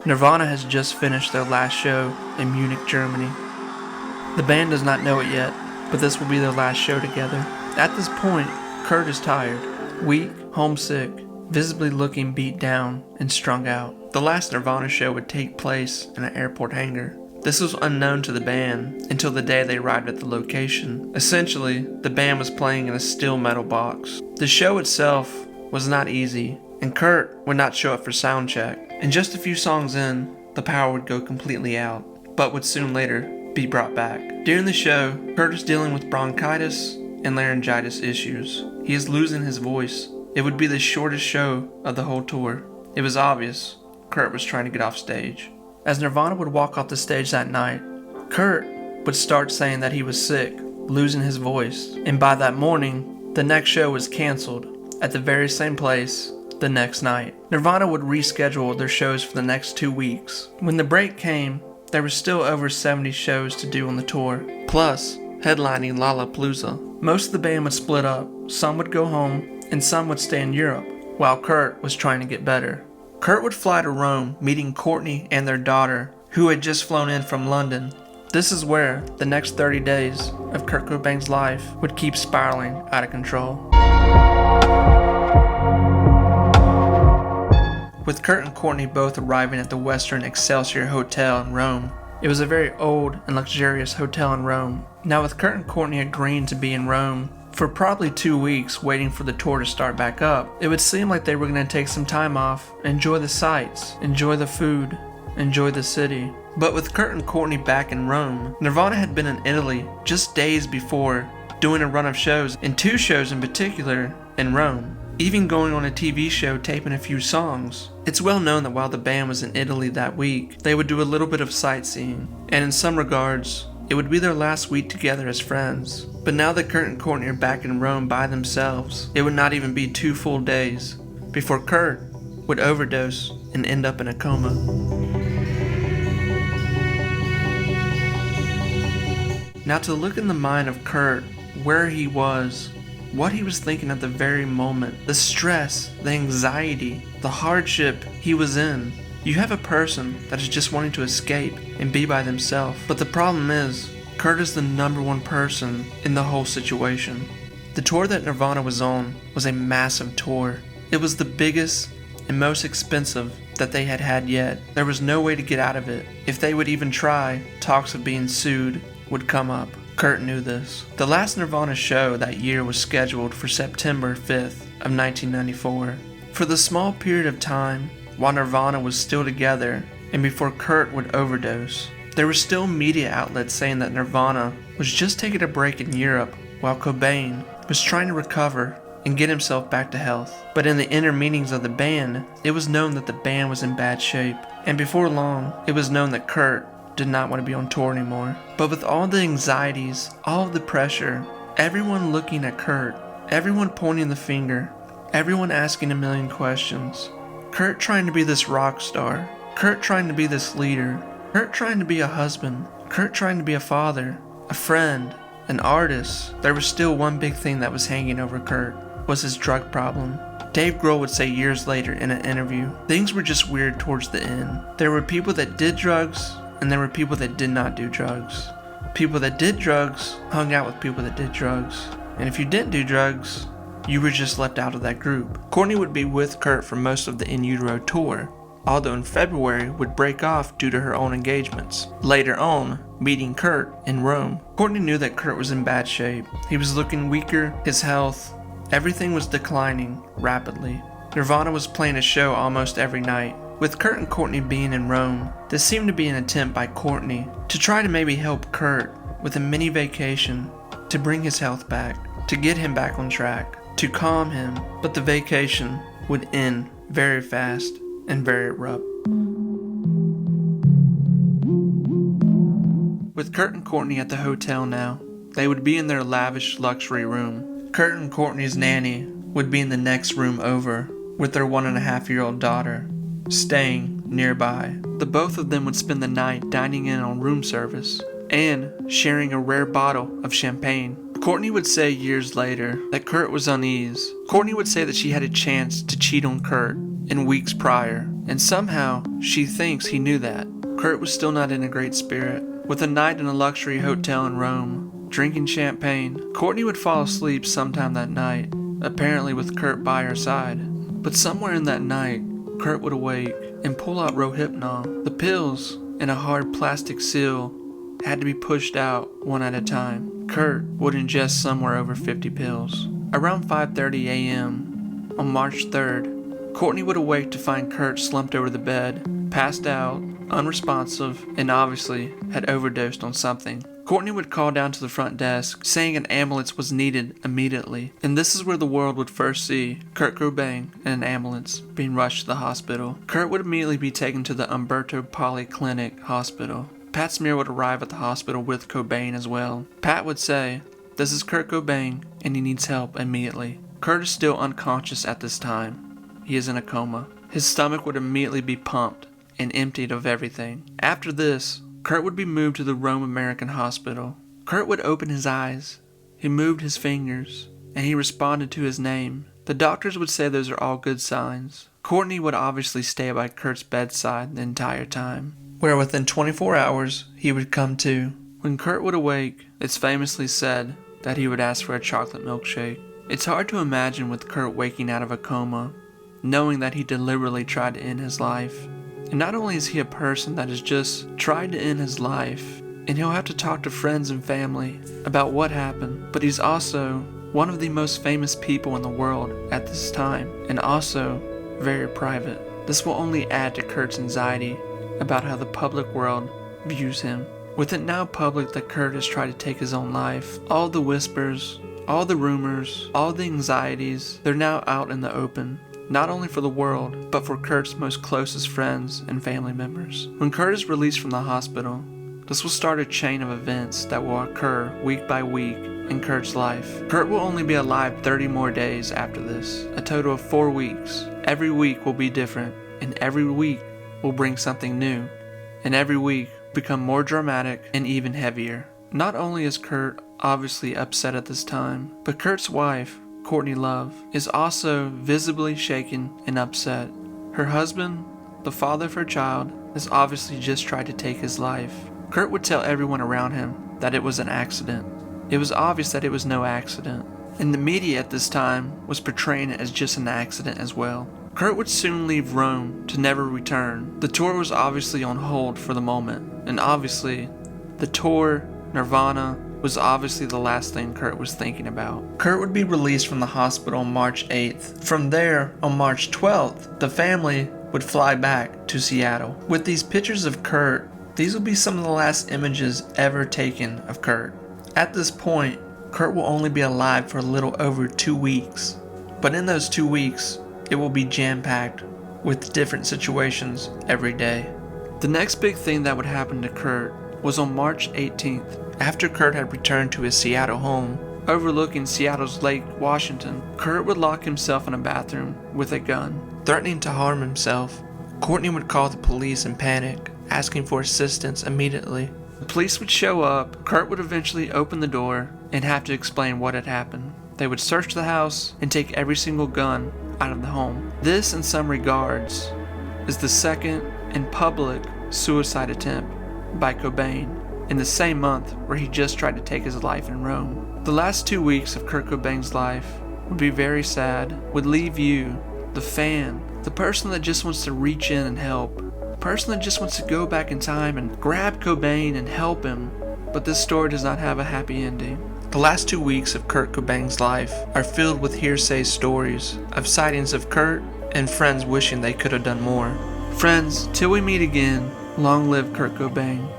Nirvana has just finished their last show in Munich, Germany. The band does not know it yet, but this will be their last show together. At this point, Kurt is tired, weak, homesick, visibly looking beat down and strung out. The last Nirvana show would take place in an airport hangar. This was unknown to the band until the day they arrived at the location. Essentially, the band was playing in a steel metal box. The show itself was not easy, and Kurt would not show up for sound check. And just a few songs in, the power would go completely out, but would soon later be brought back. During the show, Kurt is dealing with bronchitis and laryngitis issues. He is losing his voice. It would be the shortest show of the whole tour. It was obvious Kurt was trying to get off stage. As Nirvana would walk off the stage that night, Kurt would start saying that he was sick, losing his voice, and by that morning, the next show was canceled at the very same place the next night. Nirvana would reschedule their shows for the next 2 weeks. When the break came, there were still over 70 shows to do on the tour, plus headlining Lollapalooza. Most of the band would split up. Some would go home, and some would stay in Europe, while Kurt was trying to get better. Kurt would fly to Rome, meeting Courtney and their daughter, who had just flown in from London. This is where the next 30 days of Kurt Cobain's life would keep spiraling out of control. With Kurt and Courtney both arriving at the Western Excelsior Hotel in Rome, it was a very old and luxurious hotel in Rome. Now with Kurt and Courtney agreeing to be in Rome for probably 2 weeks waiting for the tour to start back up, it would seem like they were going to take some time off, enjoy the sights, enjoy the food, enjoy the city. But with Kurt and Courtney back in Rome, Nirvana had been in Italy just days before, doing a run of shows, and 2 shows in particular in Rome. Even going on a TV show taping a few songs. It's well known that while the band was in Italy that week, they would do a little bit of sightseeing, and in some regards, it would be their last week together as friends. But now that Kurt and Courtney are back in Rome by themselves, it would not even be 2 full days before Kurt would overdose and end up in a coma. Now to look in the mind of Kurt, where he was, what he was thinking at the very moment, the stress, the anxiety, the hardship he was in. You have a person that is just wanting to escape and be by themselves. But the problem is, Kurt is the #1 person in the whole situation. The tour that Nirvana was on was a massive tour. It was the biggest and most expensive that they had had yet. There was no way to get out of it. If they would even try, talks of being sued would come up. Kurt knew this. The last Nirvana show that year was scheduled for September 5th of 1994. For the small period of time while Nirvana was still together and before Kurt would overdose, there were still media outlets saying that Nirvana was just taking a break in Europe while Cobain was trying to recover and get himself back to health. But in the inner meetings of the band, it was known that the band was in bad shape, and before long, it was known that Kurt did not want to be on tour anymore. But with all the anxieties, all of the pressure, everyone looking at Kurt, everyone pointing the finger, everyone asking a million questions, Kurt trying to be this rock star, Kurt trying to be this leader, Kurt trying to be a husband, Kurt trying to be a father, a friend, an artist, there was still one big thing that was hanging over Kurt, was his drug problem. Dave Grohl would say years later in an interview, things were just weird towards the end. There were people that did drugs, and there were people that did not do drugs. People that did drugs hung out with people that did drugs. And if you didn't do drugs, you were just left out of that group. Courtney would be with Kurt for most of the In Utero tour, although in February would break off due to her own engagements. Later on, meeting Kurt in Rome. Courtney knew that Kurt was in bad shape. He was looking weaker, his health, everything was declining rapidly. Nirvana was playing a show almost every night. With Kurt and Courtney being in Rome, this seemed to be an attempt by Courtney to try to maybe help Kurt with a mini vacation to bring his health back, to get him back on track, to calm him, but the vacation would end very fast and very abrupt. With Kurt and Courtney at the hotel now, they would be in their lavish luxury room. Kurt and Courtney's nanny would be in the next room over with their 1.5-year-old daughter, staying nearby. The both of them would spend the night dining in on room service and sharing a rare bottle of champagne. Courtney would say years later that Kurt was uneasy. Courtney would say that she had a chance to cheat on Kurt in weeks prior, and somehow she thinks he knew that. Kurt was still not in a great spirit. With a night in a luxury hotel in Rome, drinking champagne, Courtney would fall asleep sometime that night, apparently with Kurt by her side. But somewhere in that night, Kurt would awake and pull out Rohypnol. The pills in a hard plastic seal had to be pushed out one at a time. Kurt would ingest somewhere over 50 pills. Around 5:30 a.m. on March 3rd, Courtney would awake to find Kurt slumped over the bed, passed out, unresponsive, and obviously had overdosed on something. Courtney would call down to the front desk, saying an ambulance was needed immediately. And this is where the world would first see Kurt Cobain in an ambulance being rushed to the hospital. Kurt would immediately be taken to the Umberto Polyclinic Hospital. Pat Smear would arrive at the hospital with Cobain as well. Pat would say, "This is Kurt Cobain, and he needs help immediately." Kurt is still unconscious at this time. He is in a coma. His stomach would immediately be pumped and emptied of everything. After this, Kurt would be moved to the Rome American Hospital. Kurt would open his eyes, he moved his fingers, and he responded to his name. The doctors would say those are all good signs. Courtney would obviously stay by Kurt's bedside the entire time, where within 24 hours he would come to. When Kurt would awake, it's famously said that he would ask for a chocolate milkshake. It's hard to imagine with Kurt waking out of a coma, knowing that he deliberately tried to end his life. And not only is he a person that has just tried to end his life, and he'll have to talk to friends and family about what happened, but he's also one of the most famous people in the world at this time, and also very private. This will only add to Kurt's anxiety about how the public world views him. With it now public that Kurt has tried to take his own life, all the whispers, all the rumors, all the anxieties, they're now out in the open. Not only for the world, but for Kurt's most closest friends and family members. When Kurt is released from the hospital, this will start a chain of events that will occur week by week in Kurt's life. Kurt will only be alive 30 more days after this, a total of 4 weeks. Every week will be different, and every week will bring something new, and every week become more dramatic and even heavier. Not only is Kurt obviously upset at this time, but Kurt's wife, Courtney Love, is also visibly shaken and upset. Her husband, the father of her child, has obviously just tried to take his life. Kurt would tell everyone around him that it was an accident. It was obvious that it was no accident, and the media at this time was portraying it as just an accident as well. Kurt would soon leave Rome to never return. The tour was obviously on hold for the moment, and obviously, the tour, Nirvana, was obviously the last thing Kurt was thinking about. Kurt would be released from the hospital on March 8th. From there, on March 12th, the family would fly back to Seattle. With these pictures of Kurt, these will be some of the last images ever taken of Kurt. At this point, Kurt will only be alive for a little over 2 weeks. But in those 2 weeks, it will be jam-packed with different situations every day. The next big thing that would happen to Kurt was on March 18th. After Kurt had returned to his Seattle home, overlooking Seattle's Lake Washington, Kurt would lock himself in a bathroom with a gun, threatening to harm himself. Courtney would call the police in panic, asking for assistance immediately. The police would show up, Kurt would eventually open the door and have to explain what had happened. They would search the house and take every single gun out of the home. This, in some regards, is the second and public suicide attempt by Cobain in the same month where he just tried to take his life in Rome. The last 2 weeks of Kurt Cobain's life would be very sad, would leave you, the fan, the person that just wants to reach in and help, the person that just wants to go back in time and grab Cobain and help him. But this story does not have a happy ending. The last 2 weeks of Kurt Cobain's life are filled with hearsay stories of sightings of Kurt and friends wishing they could have done more. Friends, till we meet again, long live Kurt Cobain.